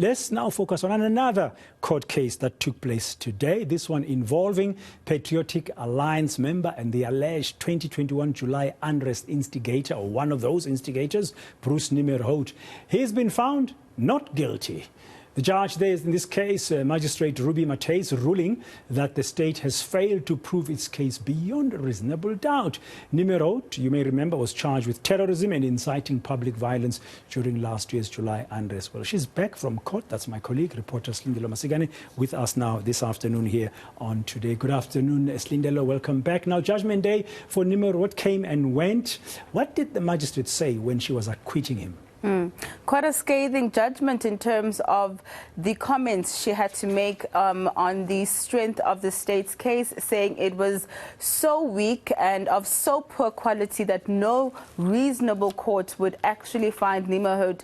Let's now focus on another court case that took place today, this one involving Patriotic Alliance member and the alleged 2021 July Unrest instigator, or one of those instigators, Bruce Nimmerhoudt. He's been found not guilty. The judge there is, in this case, Magistrate Ruby Matthys, ruling that the state has failed to prove its case beyond reasonable doubt. Nimmerhoudt, you may remember, was charged with terrorism and inciting public violence during last year's July unrest. Well, she's back from court. That's my colleague, reporter Silindelo Masikane, with us now this afternoon here on Today. Good afternoon, Silindelo. Welcome back. Now, Judgment Day for Nimmerhoudt came and went. What did the magistrate say when she was acquitting him? Quite a scathing judgment in terms of the comments she had to make on the strength of the state's case, saying it was so weak and of so poor quality that no reasonable court would actually find Nimmerhoudt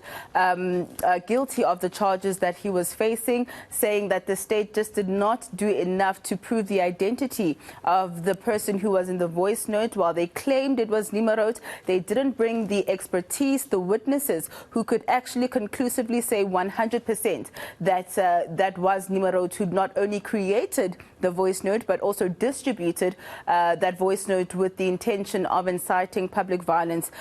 guilty of the charges that he was facing, saying that the state just did not do enough to prove the identity of the person who was in the voice note. While they claimed it was Nimmerhoudt, they didn't bring the expertise, the witnesses who could actually conclusively say 100% that that was Nimmerhoudt, who not only created the voice note but also distributed that voice note with the intention of inciting public violence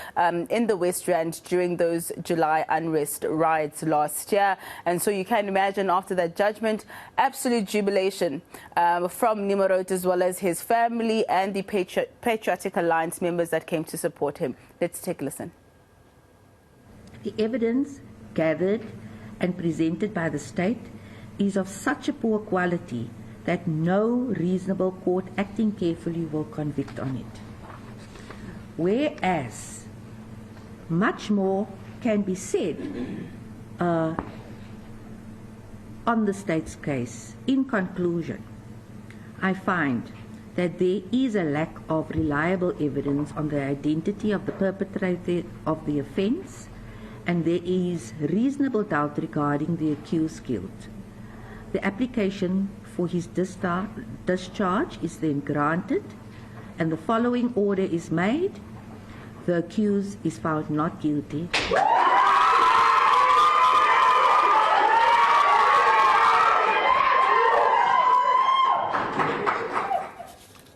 in the West Rand during those July unrest riots last year. And so you can imagine, after that judgment, absolute jubilation from Nimmerhoudt as well as his family and the Patriotic Alliance members that came to support him. Let's take a listen. The evidence gathered and presented by the state is of such a poor quality that no reasonable court acting carefully will convict on it. Whereas much more can be said on the state's case. In conclusion, I find that there is a lack of reliable evidence on the identity of the perpetrator of the offence, and there is reasonable doubt regarding the accused's guilt. The application for his discharge is then granted, and the following order is made. The accused is found not guilty.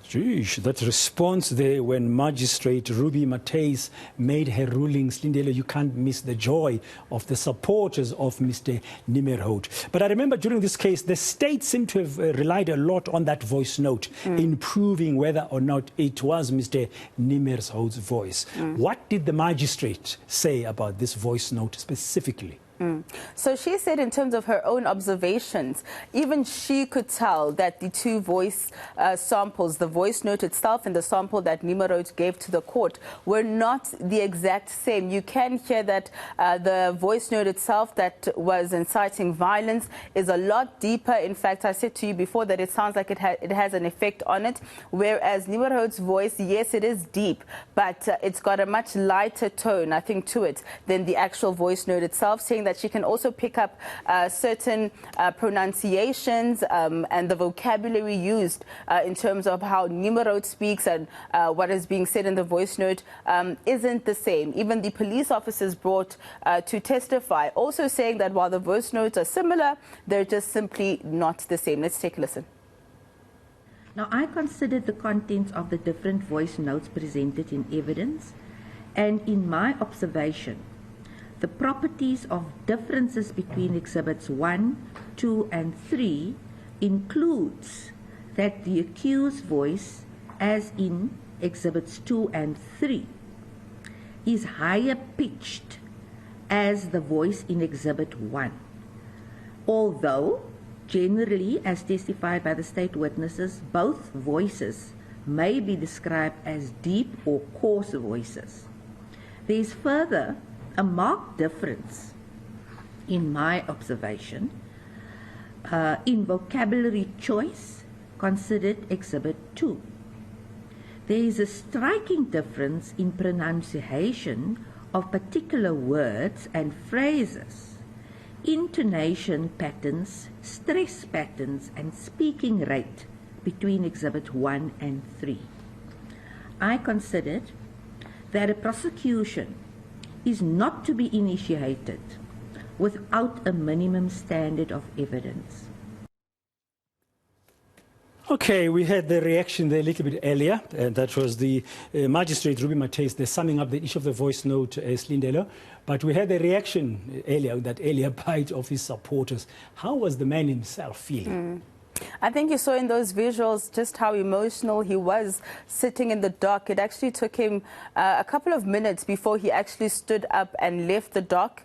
Geez, that response there when Magistrate Ruby Matthys made her ruling, Silindelo, you can't miss the joy of the supporters of Mr. Nimmerhoudt. But I remember during this case, the state seemed to have relied a lot on that voice note in proving whether or not it was Mr. Nimmerhoudt's voice. What did the magistrate say about this voice note specifically? So she said, in terms of her own observations, even she could tell that the two voice samples, the voice note itself and the sample that Nimmerhoudt gave to the court, were not the exact same. You can hear that the voice note itself that was inciting violence is a lot deeper. In fact, I said to you before that it sounds like it has an effect on it, whereas Nimmerhoudt's voice, yes, it is deep, but it's got a much lighter tone, I think, to it than the actual voice note itself, saying that she can also pick up certain pronunciations and the vocabulary used in terms of how Nimmerhoudt speaks and what is being said in the voice note isn't the same. Even the police officers brought to testify, also saying that while the voice notes are similar, they're just simply not the same. Let's take a listen. Now, I considered the contents of the different voice notes presented in evidence, and in my observation, the properties of differences between Exhibits 1, 2, and 3 includes that the accused's voice, as in Exhibits 2 and 3, is higher pitched as the voice in Exhibit 1. Although, generally, as testified by the state witnesses, both voices may be described as deep or coarse voices. There is further a marked difference, in my observation, in vocabulary choice considered Exhibit 2. There is a striking difference in pronunciation of particular words and phrases, intonation patterns, stress patterns, and speaking rate between Exhibit 1 and 3. I considered that a prosecution is not to be initiated without a minimum standard of evidence. Okay, we had the reaction there a little bit earlier, and that was the Magistrate Ruby Matheus. They're summing up the issue of the voice note, Silindelo. But we had the reaction earlier, that earlier bite of his supporters. How was the man himself feeling? I think you saw in those visuals just how emotional he was sitting in the dock. It actually took him a couple of minutes before he actually stood up and left the dock.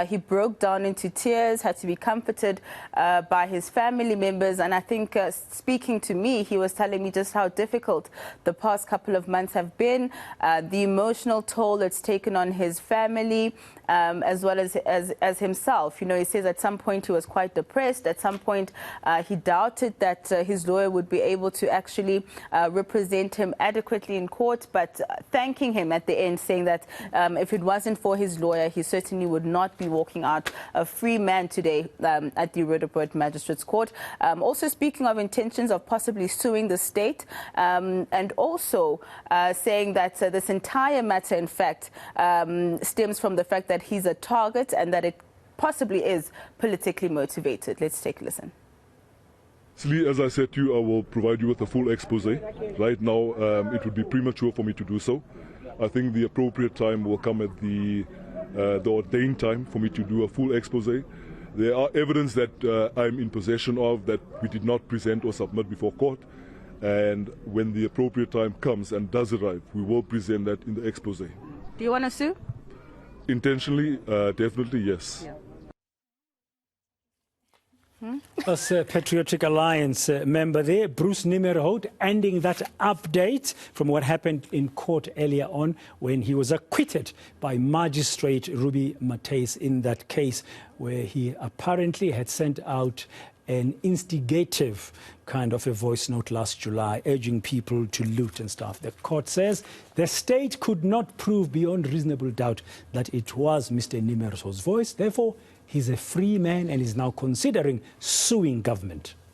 He broke down into tears, had to be comforted by his family members. And I think speaking to me, he was telling me just how difficult the past couple of months have been, the emotional toll it's taken on his family, as well as himself. You know, he says at some point he was quite depressed. At some point he doubted that his lawyer would be able to actually represent him adequately in court, but thanking him at the end, saying that if it wasn't for his lawyer, he certainly would not be walking out a free man today at the Roodepoort Magistrates Court. Also speaking of intentions of possibly suing the state, and also saying that this entire matter, in fact, stems from the fact that he's a target and that it possibly is politically motivated. Let's take a listen. Slee, as I said to you, I will provide you with a full expose. Right now, it would be premature for me to do so. I think the appropriate time will come at the ordained time for me to do a full expose. There are evidence that I'm in possession of that we did not present or submit before court. And when the appropriate time comes and does arrive, we will present that in the expose. Do you want to sue? Intentionally, definitely, yes. Yeah. As a Patriotic Alliance member there, Bruce Nimmerhoudt, ending that update from what happened in court earlier on when he was acquitted by Magistrate Ruby Matheus in that case where he apparently had sent out an instigative kind of a voice note last July urging people to loot and stuff. The court says the state could not prove beyond reasonable doubt that it was Mr. Nimmerhoudt's voice. Therefore, he's a free man and is now considering suing government.